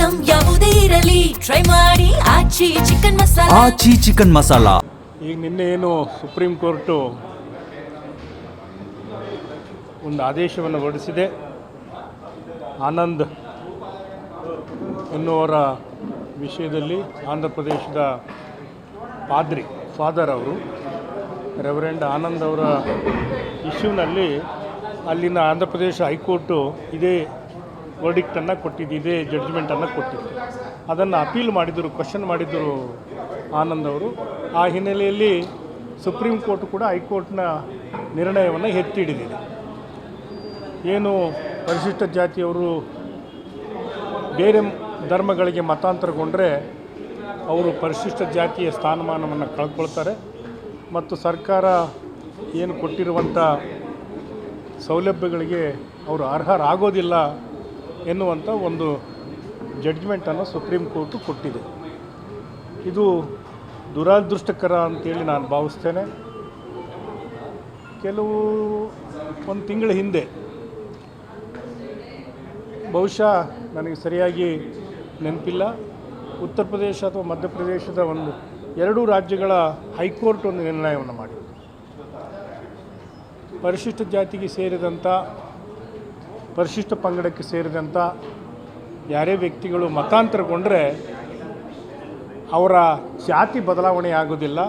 Item ಯಾವುದೇ ಇರಲಿ try ಮಾಡಿ ಆಚಿ ಚಿಕನ್ ಮಸಾಲಾ. ಆಚಿ ಚಿಕನ್ ಮಸಾಲಾ. ಈಗ ನಿನ್ನೆ ಏನು ಸುಪ್ರೀಂ ಕೋರ್ಟು ಒಂದು ಆದೇಶವನ್ನು ಹೊರಡಿಸಿದೆ. ಆನಂದ್ ಎನ್ನುವರ ವಿಷಯದಲ್ಲಿ ಆಂಧ್ರ ಪ್ರದೇಶದ ಫಾದರ್ ಅವರು ರೆವರೆಂಡ್ ಆನಂದ್ ಅವರ ಇಶ್ಯೂನಲ್ಲಿ ಅಲ್ಲಿನ ಆಂಧ್ರ ಪ್ರದೇಶ ಹೈಕೋರ್ಟು ಇದೇ ವರ್ಡಿಕ್ಟನ್ನು ಕೊಟ್ಟಿದ್ದು, ಇದೇ ಜಡ್ಜ್ಮೆಂಟನ್ನು ಕೊಟ್ಟಿದ್ದು. ಅದನ್ನು ಅಪೀಲ್ ಮಾಡಿದರು, ಕ್ವಶನ್ ಮಾಡಿದರು ಆನಂದ್ ಅವರು. ಆ ಹಿನ್ನೆಲೆಯಲ್ಲಿ ಸುಪ್ರೀಂ ಕೋರ್ಟ್ ಕೂಡ ಹೈಕೋರ್ಟ್ನ ನಿರ್ಣಯವನ್ನು ಎತ್ತಿ ಹಿಡಿದಿದೆ. ಏನು ಪರಿಶಿಷ್ಟ ಜಾತಿಯವರು ಬೇರೆ ಧರ್ಮಗಳಿಗೆ ಮತಾಂತರಗೊಂಡರೆ ಅವರು ಪರಿಶಿಷ್ಟ ಜಾತಿಯ ಸ್ಥಾನಮಾನವನ್ನು ಕಳ್ಕೊಳ್ತಾರೆ ಮತ್ತು ಸರ್ಕಾರ ಏನು ಕೊಟ್ಟಿರುವಂಥ ಸೌಲಭ್ಯಗಳಿಗೆ ಅವರು ಅರ್ಹರಾಗೋದಿಲ್ಲ ಎನ್ನುವಂಥ ಒಂದು ಜಡ್ಜ್ಮೆಂಟನ್ನು ಸುಪ್ರೀಂ ಕೋರ್ಟು ಕೊಟ್ಟಿದೆ. ಇದು ದುರದೃಷ್ಟಕರ ಅಂತೇಳಿ ನಾನು ಭಾವಿಸ್ತೇನೆ. ಒಂದು ತಿಂಗಳ ಹಿಂದೆ, ಬಹುಶಃ ನನಗೆ ಸರಿಯಾಗಿ ನೆನಪಿಲ್ಲ, ಉತ್ತರ ಪ್ರದೇಶ ಅಥವಾ ಮಧ್ಯಪ್ರದೇಶದ ಎರಡೂ ರಾಜ್ಯಗಳ ಹೈಕೋರ್ಟ್ ಒಂದು ನಿರ್ಣಯವನ್ನು ಮಾಡಿದೆ. ಪರಿಶಿಷ್ಟ ಜಾತಿಗೆ ಸೇರಿದಂಥ, ಪರಿಶಿಷ್ಟ ಪಂಗಡಕ್ಕೆ ಸೇರಿದಂಥ ಯಾರೇ ವ್ಯಕ್ತಿಗಳು ಮತಾಂತರಗೊಂಡರೆ ಅವರ ಜಾತಿ ಬದಲಾವಣೆ ಆಗೋದಿಲ್ಲ,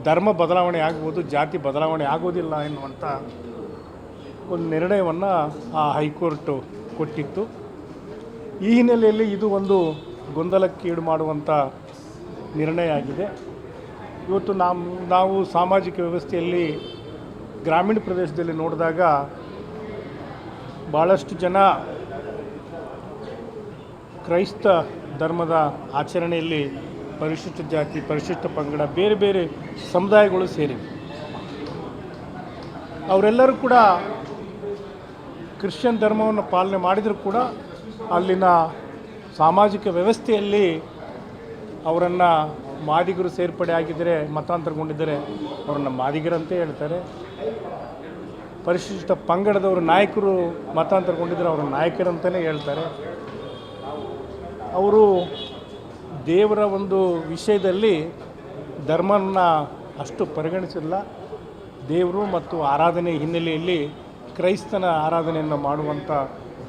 ಧರ್ಮ ಬದಲಾವಣೆ ಆಗ್ಬೋದು, ಜಾತಿ ಬದಲಾವಣೆ ಆಗೋದಿಲ್ಲ ಎನ್ನುವಂಥ ಒಂದು ನಿರ್ಣಯವನ್ನು ಆ ಹೈಕೋರ್ಟು ಕೊಟ್ಟಿತ್ತು. ಈ ಹಿನ್ನೆಲೆಯಲ್ಲಿ ಇದು ಒಂದು ಗೊಂದಲಕ್ಕೀಡು ಮಾಡುವಂಥ ನಿರ್ಣಯ ಆಗಿದೆ. ಇವತ್ತು ನಾವು ಸಾಮಾಜಿಕ ವ್ಯವಸ್ಥೆಯಲ್ಲಿ ಗ್ರಾಮೀಣ ಪ್ರದೇಶದಲ್ಲಿ ನೋಡಿದಾಗ ಭಾಳಷ್ಟು ಜನ ಕ್ರೈಸ್ತ ಧರ್ಮದ ಆಚರಣೆಯಲ್ಲಿ ಪರಿಶಿಷ್ಟ ಜಾತಿ, ಪರಿಶಿಷ್ಟ ಪಂಗಡ, ಬೇರೆ ಬೇರೆ ಸಮುದಾಯಗಳು ಸೇರಿವೆ. ಅವರೆಲ್ಲರೂ ಕೂಡ ಕ್ರಿಶ್ಚಿಯನ್ ಧರ್ಮವನ್ನು ಪಾಲನೆ ಮಾಡಿದರೂ ಕೂಡ ಅಲ್ಲಿನ ಸಾಮಾಜಿಕ ವ್ಯವಸ್ಥೆಯಲ್ಲಿ ಅವರನ್ನು ಮಾದಿಗರು ಸೇರ್ಪಡೆ ಆಗಿದ್ದರೆ, ಮತಾಂತರಗೊಂಡಿದ್ದರೆ ಅವರನ್ನು ಮಾದಿಗರಂತೆ ಹೇಳ್ತಾರೆ. ಪರಿಶಿಷ್ಟ ಪಂಗಡದವರು ನಾಯಕರು ಮತಾಂತರಗೊಂಡಿದ್ದರೆ ಅವರ ನಾಯಕರಂತಲೇ ಹೇಳ್ತಾರೆ. ಅವರು ದೇವರ ಒಂದು ವಿಷಯದಲ್ಲಿ ಧರ್ಮನ ಅಷ್ಟು ಪರಿಗಣಿಸಿಲ್ಲ. ದೇವರು ಮತ್ತು ಆರಾಧನೆ ಹಿನ್ನೆಲೆಯಲ್ಲಿ ಕ್ರೈಸ್ತನ ಆರಾಧನೆಯನ್ನು ಮಾಡುವಂಥ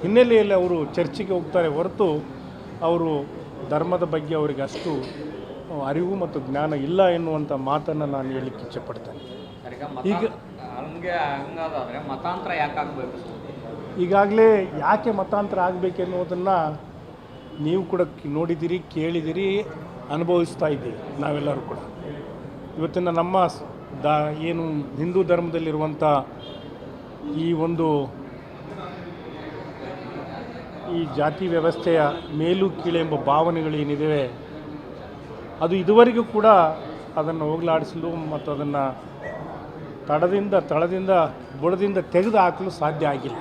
ಹಿನ್ನೆಲೆಯಲ್ಲಿ ಅವರು ಚರ್ಚಿಗೆ ಹೋಗ್ತಾರೆ ಹೊರತು ಅವರು ಧರ್ಮದ ಬಗ್ಗೆ ಅವರಿಗೆ ಅಷ್ಟು ಅರಿವು ಮತ್ತು ಜ್ಞಾನ ಇಲ್ಲ ಎನ್ನುವಂಥ ಮಾತನ್ನು ನಾನು ಹೇಳಲಿಕ್ಕೆ ಇಚ್ಛೆಪಡ್ತೇನೆ. ಈಗ ಮತಾಂತರ ಯಾಕೆ ಆಗಬೇಕು? ಈಗಾಗಲೇ ಯಾಕೆ ಮತಾಂತರ ಆಗಬೇಕೆನ್ನುವುದನ್ನು ನೀವು ಕೂಡ ನೋಡಿದ್ದೀರಿ, ಕೇಳಿದ್ದೀರಿ, ಅನುಭವಿಸ್ತಾ ಇದ್ದೀವಿ ನಾವೆಲ್ಲರೂ ಕೂಡ. ಇವತ್ತಿನ ನಮ್ಮ ಏನು ಹಿಂದೂ ಧರ್ಮದಲ್ಲಿರುವಂಥ ಈ ಜಾತಿ ವ್ಯವಸ್ಥೆಯ ಮೇಲು ಕೀಳು ಎಂಬ ಭಾವನೆಗಳೇನಿವೆ ಅದು ಇದುವರೆಗೂ ಕೂಡ ಅದನ್ನು ಹೋಗಲಾಡಿಸಲು ಮತ್ತು ಅದನ್ನು ತಳದಿಂದ ಬುಡದಿಂದ ತೆಗೆದು ಹಾಕಲು ಸಾಧ್ಯ ಆಗಿಲ್ಲ.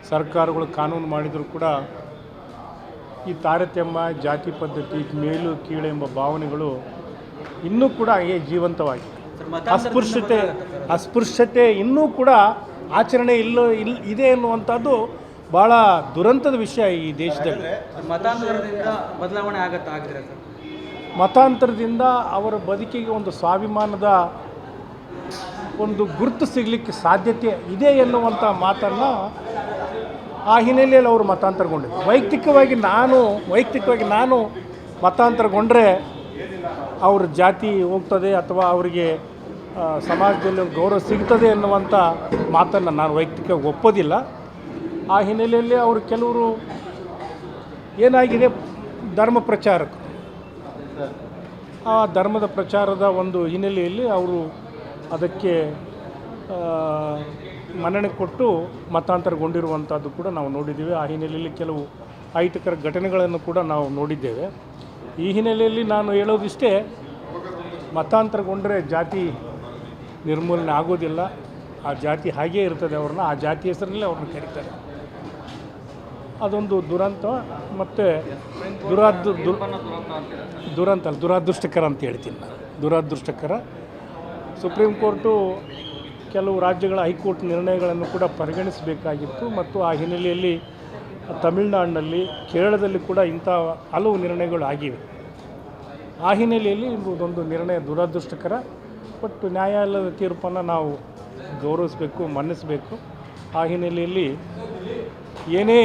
ಸರ್ಕಾರಗಳು ಕಾನೂನು ಮಾಡಿದರೂ ಕೂಡ ಈ ತಾರತಮ್ಯ, ಜಾತಿ ಪದ್ಧತಿ, ಮೇಲು ಕೀಳು ಎಂಬ ಭಾವನೆಗಳು ಇನ್ನೂ ಕೂಡ ಜೀವಂತವಾಗಿದೆ. ಅಸ್ಪೃಶ್ಯತೆ ಇನ್ನೂ ಕೂಡ ಆಚರಣೆ ಇದೆ ಎನ್ನುವಂಥದ್ದು ಭಾಳ ದುರಂತದ ವಿಷಯ ಈ ದೇಶದಲ್ಲಿ. ಮತಾಂತರದಿಂದ ಬದಲಾವಣೆ ಆಗಿದ್ರೆ ಸರ್, ಮತಾಂತರದಿಂದ ಅವರ ಬದುಕಿಗೆ ಒಂದು ಸ್ವಾಭಿಮಾನದ ಒಂದು ಗುರುತು ಸಿಗಲಿಕ್ಕೆ ಸಾಧ್ಯತೆ ಇದೆ ಎನ್ನುವಂಥ ಮಾತನ್ನು ಆ ಹಿನ್ನೆಲೆಯಲ್ಲಿ ಅವರು ಮತಾಂತರಗೊಂಡಿದ್ದರು. ವೈಯಕ್ತಿಕವಾಗಿ ನಾನು ಮತಾಂತರಗೊಂಡ್ರೆ ಅವ್ರ ಜಾತಿ ಹೋಗ್ತದೆ ಅಥವಾ ಅವರಿಗೆ ಸಮಾಜದಲ್ಲಿ ಒಂದು ಗೌರವ ಸಿಗ್ತದೆ ಎನ್ನುವಂಥ ಮಾತನ್ನು ನಾನು ವೈಯಕ್ತಿಕವಾಗಿ ಒಪ್ಪೋದಿಲ್ಲ. ಆ ಹಿನ್ನೆಲೆಯಲ್ಲಿ ಅವರು ಕೆಲವರು ಏನಾಗಿದೆ, ಧರ್ಮ ಪ್ರಚಾರಕರು, ಆ ಧರ್ಮದ ಪ್ರಚಾರದ ಒಂದು ಹಿನ್ನೆಲೆಯಲ್ಲಿ ಅವರು ಅದಕ್ಕೆ ಮನ್ನಣೆ ಕೊಟ್ಟು ಮತಾಂತರಗೊಂಡಿರುವಂಥದ್ದು ಕೂಡ ನಾವು ನೋಡಿದ್ದೇವೆ. ಆ ಹಿನ್ನೆಲೆಯಲ್ಲಿ ಕೆಲವು ಅಹಿತಕರ ಘಟನೆಗಳನ್ನು ಕೂಡ ನಾವು ನೋಡಿದ್ದೇವೆ. ಈ ಹಿನ್ನೆಲೆಯಲ್ಲಿ ನಾನು ಹೇಳೋದಿಷ್ಟೇ, ಮತಾಂತರಗೊಂಡರೆ ಜಾತಿ ನಿರ್ಮೂಲನೆ ಆಗೋದಿಲ್ಲ. ಆ ಜಾತಿ ಹಾಗೇ ಇರ್ತದೆ, ಅವ್ರನ್ನ ಆ ಜಾತಿ ಹೆಸರಿನಲ್ಲಿ ಅವ್ರನ್ನ ಕರೀತಾರೆ. ಅದೊಂದು ದುರಂತ ಮತ್ತು ದುರದೃಷ್ಟಕರ ಅಂತ ಹೇಳ್ತೀನಿ ನಾನು. ದುರದೃಷ್ಟಕರ. ಸುಪ್ರೀಂ ಕೋರ್ಟು ಕೆಲವು ರಾಜ್ಯಗಳ ಹೈಕೋರ್ಟ್ ನಿರ್ಣಯಗಳನ್ನು ಕೂಡ ಪರಿಗಣಿಸಬೇಕಾಗಿತ್ತು ಮತ್ತು ಆ ಹಿನ್ನೆಲೆಯಲ್ಲಿ ತಮಿಳುನಾಡಿನಲ್ಲಿ ಕೇರಳದಲ್ಲಿ ಕೂಡ ಇಂಥ ಹಲವು ನಿರ್ಣಯಗಳು ಆಗಿವೆ. ಆ ಹಿನ್ನೆಲೆಯಲ್ಲಿ ಇದೊಂದು ನಿರ್ಣಯ ದುರದೃಷ್ಟಕರ. ಬಟ್ ನ್ಯಾಯಾಲಯದ ತೀರ್ಪನ್ನು ನಾವು ಗೌರವಿಸಬೇಕು, ಮನ್ನಿಸಬೇಕು. ಆ ಹಿನ್ನೆಲೆಯಲ್ಲಿ ಏನೇ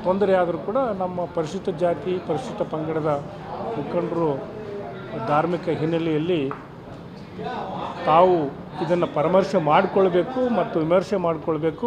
ತೊಂದರೆ ಆದರೂ ಕೂಡ ನಮ್ಮ ಪರಿಶಿಷ್ಟ ಜಾತಿ, ಪರಿಶಿಷ್ಟ ಪಂಗಡದ ಮುಖಂಡರು ಧಾರ್ಮಿಕ ಹಿನ್ನೆಲೆಯಲ್ಲಿ ತಾವು ಇದನ್ನು ಪರಾಮರ್ಶೆ ಮಾಡಿಕೊಳ್ಬೇಕು ಮತ್ತು ವಿಮರ್ಶೆ ಮಾಡಿಕೊಳ್ಬೇಕು.